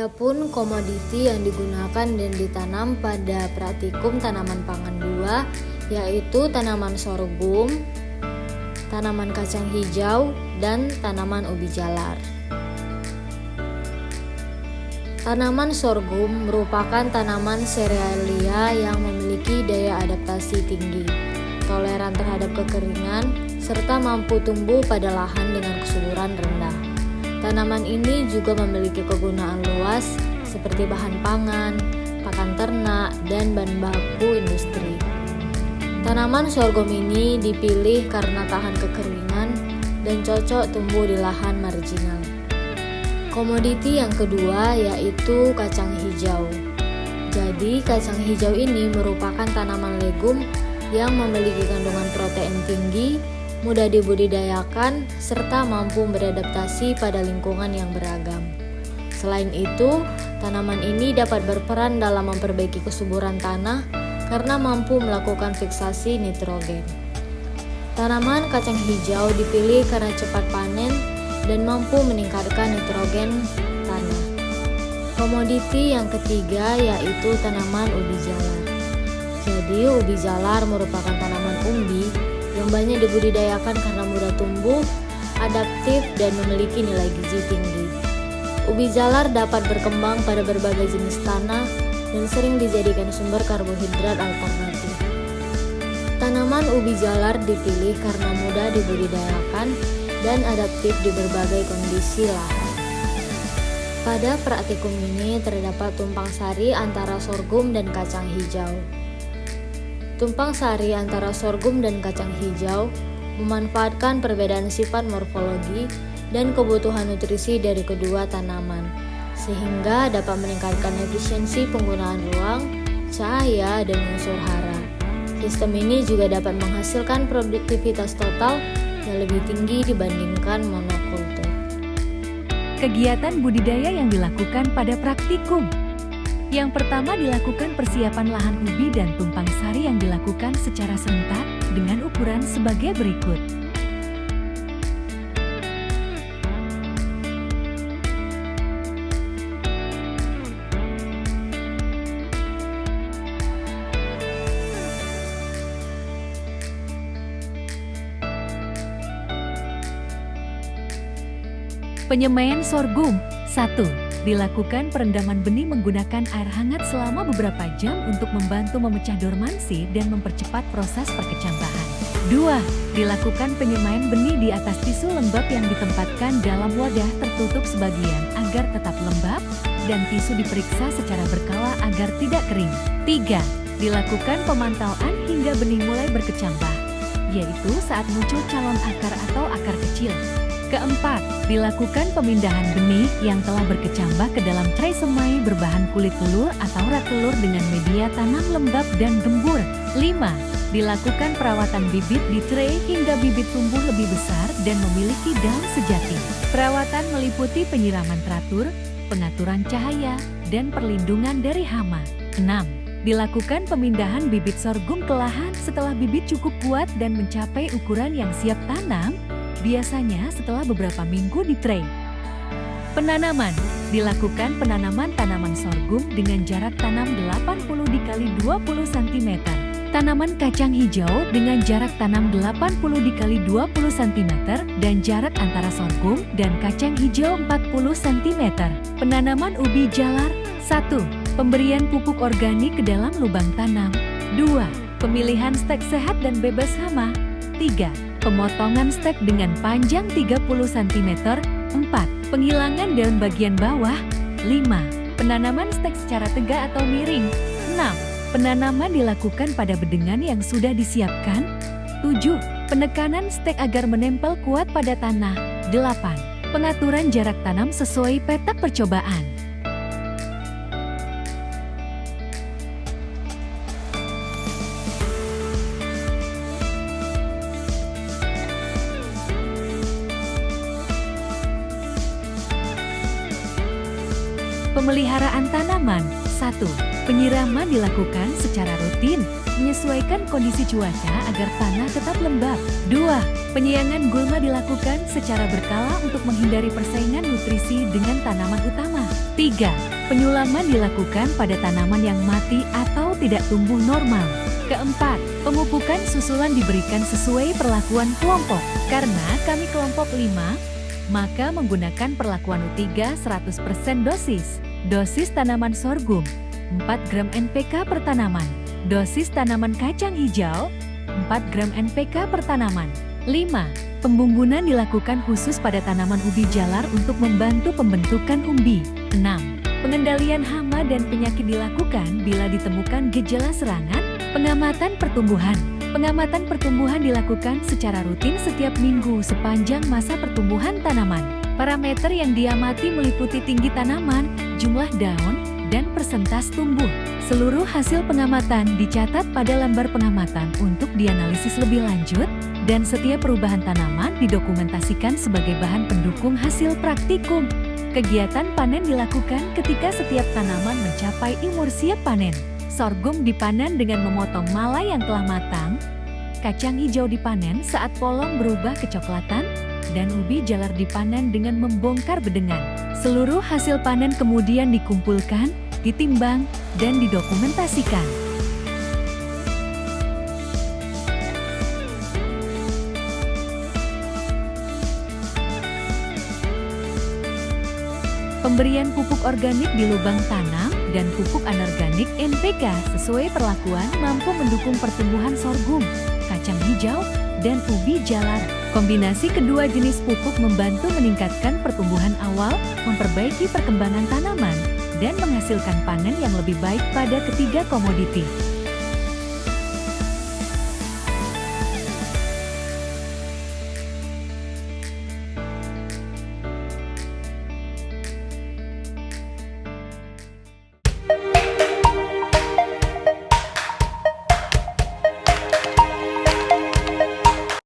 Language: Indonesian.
Adapun komoditi yang digunakan dan ditanam pada praktikum tanaman pangan 2 yaitu tanaman sorghum, tanaman kacang hijau, dan tanaman ubi jalar. Tanaman sorghum merupakan tanaman serealia yang memiliki daya adaptasi tinggi, toleran terhadap kekeringan, serta mampu tumbuh pada lahan dengan kesuburan rendah. Tanaman ini juga memiliki kegunaan luas seperti bahan pangan, pakan ternak, dan bahan baku industri. Tanaman sorghum ini dipilih karena tahan kekeringan dan cocok tumbuh di lahan marginal. Komoditi yang kedua yaitu kacang hijau. Jadi kacang hijau ini merupakan tanaman legum yang memiliki kandungan protein tinggi, mudah dibudidayakan, serta mampu beradaptasi pada lingkungan yang beragam. Selain itu, tanaman ini dapat berperan dalam memperbaiki kesuburan tanah karena mampu melakukan fiksasi nitrogen. Tanaman kacang hijau dipilih karena cepat panen dan mampu meningkatkan nitrogen tanah. Komoditi yang ketiga yaitu tanaman ubi jalar. Jadi, ubi jalar merupakan tanaman umbi yang banyak dibudidayakan karena mudah tumbuh, adaptif, dan memiliki nilai gizi tinggi. Ubi jalar dapat berkembang pada berbagai jenis tanah dan sering dijadikan sumber karbohidrat alternatif. Tanaman ubi jalar dipilih karena mudah dibudidayakan dan adaptif di berbagai kondisi lahan. Pada praktikum ini terdapat tumpang sari antara sorghum dan kacang hijau. Tumpang sari antara sorghum dan kacang hijau memanfaatkan perbedaan sifat morfologi dan kebutuhan nutrisi dari kedua tanaman, sehingga dapat meningkatkan efisiensi penggunaan ruang, cahaya, dan unsur hara. Sistem ini juga dapat menghasilkan produktivitas total yang lebih tinggi dibandingkan monokultur. Kegiatan budidaya yang dilakukan pada praktikum. Yang pertama dilakukan persiapan lahan ubi dan tumpang sari yang dilakukan secara serentak dengan ukuran sebagai berikut. Penyemaian sorghum. 1. Dilakukan perendaman benih menggunakan air hangat selama beberapa jam untuk membantu memecah dormansi dan mempercepat proses perkecambahan. 2. Dilakukan penyemaian benih di atas tisu lembab yang ditempatkan dalam wadah tertutup sebagian agar tetap lembab dan tisu diperiksa secara berkala agar tidak kering. 3. Dilakukan pemantauan hingga benih mulai berkecambah, yaitu saat muncul calon akar atau akar kecil. Keempat, dilakukan pemindahan benih yang telah berkecambah ke dalam tray semai berbahan kulit telur atau rak telur dengan media tanam lembab dan gembur. 5. Dilakukan perawatan bibit di tray hingga bibit tumbuh lebih besar dan memiliki daun sejati. Perawatan meliputi penyiraman teratur, pengaturan cahaya, dan perlindungan dari hama. 6. Dilakukan pemindahan bibit sorghum ke lahan setelah bibit cukup kuat dan mencapai ukuran yang siap tanam, biasanya setelah beberapa minggu di tray. Penanaman. Dilakukan penanaman tanaman sorghum dengan jarak tanam 80 x 20 cm. Tanaman kacang hijau dengan jarak tanam 80 x 20 cm dan jarak antara sorghum dan kacang hijau 40 cm. Penanaman ubi jalar. 1. Pemberian pupuk organik ke dalam lubang tanam. 2. Pemilihan stek sehat dan bebas hama. 3. Pemotongan stek dengan panjang 30 cm. 4. Penghilangan daun bagian bawah. 5. Penanaman stek secara tegak atau miring. 6. Penanaman dilakukan pada bedengan yang sudah disiapkan. 7. Penekanan stek agar menempel kuat pada tanah. 8. Pengaturan jarak tanam sesuai peta percobaan. Pemeliharaan tanaman. 1. Penyiraman dilakukan secara rutin, menyesuaikan kondisi cuaca agar tanah tetap lembab. 2. Penyiangan gulma dilakukan secara berkala untuk menghindari persaingan nutrisi dengan tanaman utama. 3. Penyulaman dilakukan pada tanaman yang mati atau tidak tumbuh normal. Keempat, pemupukan susulan diberikan sesuai perlakuan kelompok. Karena kami kelompok 5, maka menggunakan perlakuan U3 100% dosis. Dosis tanaman sorghum, 4 gram NPK per tanaman. Dosis tanaman kacang hijau, 4 gram NPK per tanaman. 5. Pembumbunan dilakukan khusus pada tanaman ubi jalar untuk membantu pembentukan umbi. 6. Pengendalian hama dan penyakit dilakukan bila ditemukan gejala serangan. Pengamatan pertumbuhan. Pengamatan pertumbuhan dilakukan secara rutin setiap minggu sepanjang masa pertumbuhan tanaman. Parameter yang diamati meliputi tinggi tanaman, jumlah daun, dan persentase tumbuh. Seluruh hasil pengamatan dicatat pada lembar pengamatan untuk dianalisis lebih lanjut, dan setiap perubahan tanaman didokumentasikan sebagai bahan pendukung hasil praktikum. Kegiatan panen dilakukan ketika setiap tanaman mencapai umur siap panen. Sorghum dipanen dengan memotong mala yang telah matang, kacang hijau dipanen saat polong berubah kecoklatan, dan ubi jalar dipanen dengan membongkar bedengan. Seluruh hasil panen kemudian dikumpulkan, ditimbang, dan didokumentasikan. Pemberian pupuk organik di lubang tanam dan pupuk anorganik NPK sesuai perlakuan mampu mendukung pertumbuhan sorghum, kacang hijau, dan ubi jalar. Kombinasi kedua jenis pupuk membantu meningkatkan pertumbuhan awal, memperbaiki perkembangan tanaman, dan menghasilkan panen yang lebih baik pada ketiga komoditi.